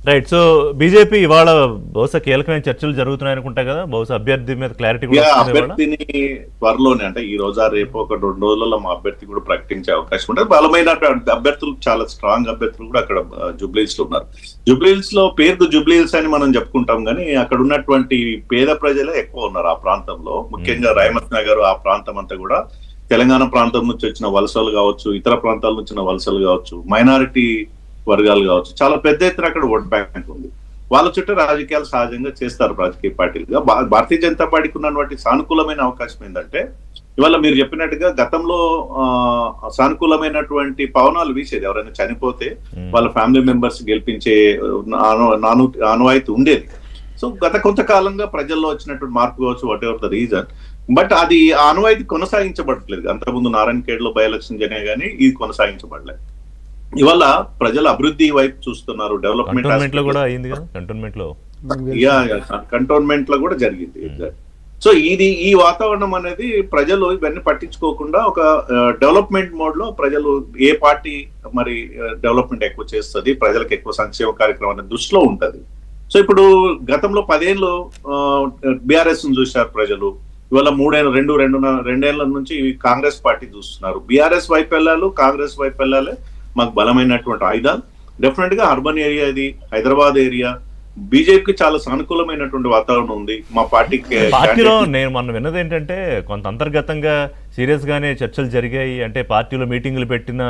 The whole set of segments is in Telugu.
రైట్. సో బీజేపీ ఇవాళ బహుశా కీలకమైన చర్చలు జరుగుతున్నాయి అనుకుంటా కదా, బహుశా అభ్యర్థి మీద క్లారిటీ కూడా వస్తుంది ఇవాళ. అభ్యర్థిని త్వరలోనే, అంటే ఈ రోజా రేపు ఒక 2 రోజులలో మా అభ్యర్థి కూడా ప్రకటించే అవకాశం ఉంటుంది. బలమైన అభ్యర్థులు, చాలా స్ట్రాంగ్ అభ్యర్థులు కూడా అక్కడ జూబ్లీహిల్స్ లో ఉన్నారు. జూబ్లీహిల్స్ లో పేరుకు జూబ్లీహిల్స్ అని మనం చెప్పుకుంటాం, కానీ అక్కడ ఉన్నటువంటి పేద ప్రజలే ఎక్కువ ఉన్నారు ఆ ప్రాంతంలో. ముఖ్యంగా రైమత్ నగర్ ఆ ప్రాంతం అంతా కూడా తెలంగాణ ప్రాంతం నుంచి వచ్చిన వలసలు కావచ్చు, ఇతర ప్రాంతాల నుంచి వచ్చిన వలసలు కావచ్చు, మైనారిటీ వర్గాలు కావచ్చు, చాలా పెద్ద ఎత్తున అక్కడ ఓట్ బ్యాంక్ ఉంది. వాళ్ళ చుట్టూ రాజకీయాలు సహజంగా చేస్తారు రాజకీయ పార్టీలుగా. భారతీయ జనతా పార్టీకి ఉన్నటువంటి సానుకూలమైన అవకాశం ఏంటంటే, ఇవాళ మీరు చెప్పినట్టుగా గతంలో సానుకూలమైనటువంటి పవనాలు వీసేది. ఎవరైనా చనిపోతే వాళ్ళ ఫ్యామిలీ మెంబర్స్ గెలిపించే ఆనవాయితీ ఉండేది. సో గత కొంతకాలంగా ప్రజల్లో వచ్చినటువంటి మార్పు కావచ్చు, what ever the reason, but అది ఆనవాయితీ కొనసాగించబడట్లేదు. అంతకుముందు నారాయణఖేడ్లో బై ఎలక్షన్ జరిగే కానీ ఇది కొనసాగించబడలేదు. ఇవాళ ప్రజలు అభివృద్ధి వైపు చూస్తున్నారు, డెవలప్మెంట్ కంటోన్మెంట్ లో కూడా జరిగింది. సో ఈ వాతావరణం అనేది ప్రజలు ఇవన్నీ పట్టించుకోకుండా ఒక డెవలప్మెంట్ మోడ్ లో ప్రజలు ఏ పార్టీ మరి డెవలప్మెంట్ ఎక్కువ చేస్తుంది, ప్రజలకు ఎక్కువ సంక్షేమ కార్యక్రమం అనే దృష్టిలో ఉంటది. సో ఇప్పుడు గతంలో 10 ఏళ్ళు బీఆర్ఎస్ ను చూశారు ప్రజలు. ఇవాళ రెండేళ్ల నుంచి కాంగ్రెస్ పార్టీ చూస్తున్నారు. బీఆర్ఎస్ వైపు వెళ్ళాలి, కాంగ్రెస్ వైపు వెళ్ళాలి మాకు బలమైనటువంటి ఆయుధాలు. డెఫినెట్ గా అర్బన్ ఏరియా, ఇది హైదరాబాద్ ఏరియా, బీజేపీకి చాలా సానుకూలమైనటువంటి వాతావరణం ఉంది. మా పార్టీలో నేను మొన్న విన్నది ఏంటంటే, కొంత అంతర్గతంగా సీరియస్ గానే చర్చలు జరిగాయి. అంటే పార్టీలో మీటింగులు పెట్టిన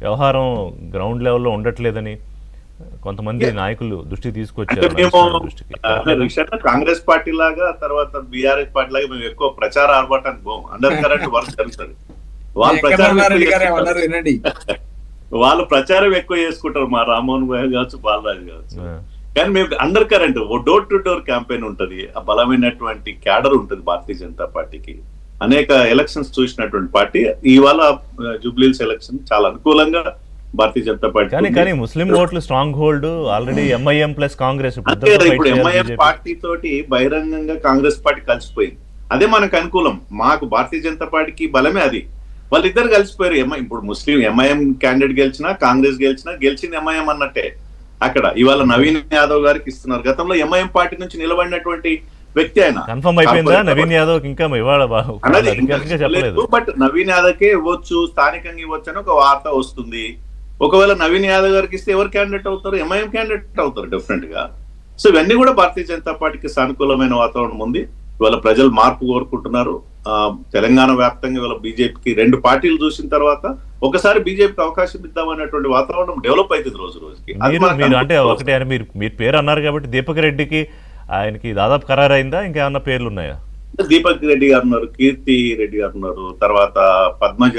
వ్యవహారం గ్రౌండ్ లెవెల్లో ఉండట్లేదని కొంతమంది నాయకులు దృష్టికి తీసుకొచ్చారు. కాంగ్రెస్ పార్టీ లాగా, తర్వాత బీఆర్ఎస్ పార్టీ లాగా మేము ఎక్కువ ప్రచార ఆర్భాటానికి పోం. అండర్ కరెంట్ వర్క్ జరుగుతుంది. వాళ్ళు ప్రచారం ఎక్కువ చేసుకుంటారు, మా రామ్మోహన్ కావచ్చు, బాలరాజు కావచ్చు. కానీ మేము under current door to door campaign ఉంటది. ఆ బలమైనటువంటి క్యాడర్ ఉంటుంది భారతీయ జనతా పార్టీకి. అనేక ఎలక్షన్స్ చూసినటువంటి పార్టీ. ఇవాళ జూబ్లీహిల్స్ ఎలక్షన్ చాలా అనుకూలంగా భారతీయ జనతా పార్టీ. కానీ ముస్లిం ఓట్లు strong hold already MIM plus Congress. ఇప్పుడు ఎంఐఎం పార్టీ తోటి బహిరంగంగా కాంగ్రెస్ పార్టీ కలిసిపోయింది. అదే మనకు అనుకూలం. మాకు భారతీయ జనతా పార్టీకి బలమే అది. వాళ్ళిద్దరు కలిసిపోయారు. ఇప్పుడు ముస్లిం ఎంఐఎం క్యాండిడేట్ గెలిచినా, కాంగ్రెస్ గెలిచింది ఎంఐఎం అన్నట్టే. అక్కడ ఇవాళ నవీన్ యాదవ్ గారికి ఇస్తున్నారు. గతంలో ఎంఐఎం పార్టీ నుంచి నిలబడినటువంటి వ్యక్తి ఆయన. కన్ఫర్మ్ అయిపోయిందా నవీన్ యాదవ్? ఇంకా బట్ నవీన్ యాదవ్ కే ఇవ్వచ్చు, స్థానికంగా ఇవ్వచ్చు అని ఒక వార్త వస్తుంది. ఒకవేళ నవీన్ యాదవ్ గారికి ఇస్తే ఎవరు క్యాండిడేట్ అవుతారు? ఎంఐఎం క్యాండిడేట్ అవుతారు డెఫినెట్ గా. సో ఇవన్నీ కూడా భారతీయ జనతా పార్టీకి సానుకూలమైన వాతావరణం ఉంది. ఇవాళ ప్రజలు మార్పు కోరుకుంటున్నారు. తెలంగాణ వ్యాప్తంగా ఇవాళ బీజేపీకి 2 పార్టీలు చూసిన తర్వాత ఒకసారి బీజేపీకి అవకాశం ఇద్దామనేటువంటి వాతావరణం డెవలప్ అవుతుంది రోజు రోజుకి. అంటే ఒకటే మీరు పేరు అన్నారు కాబట్టి, దీపక్ రెడ్డికి ఆయనకి దాదాపు ఖరారు అయిందా? ఇంకేమన్నా పేర్లు ఉన్నాయా? దీపక్ రెడ్డి గారు ఉన్నారు, కీర్తి రెడ్డి గారు ఉన్నారు, తర్వాత పద్మజ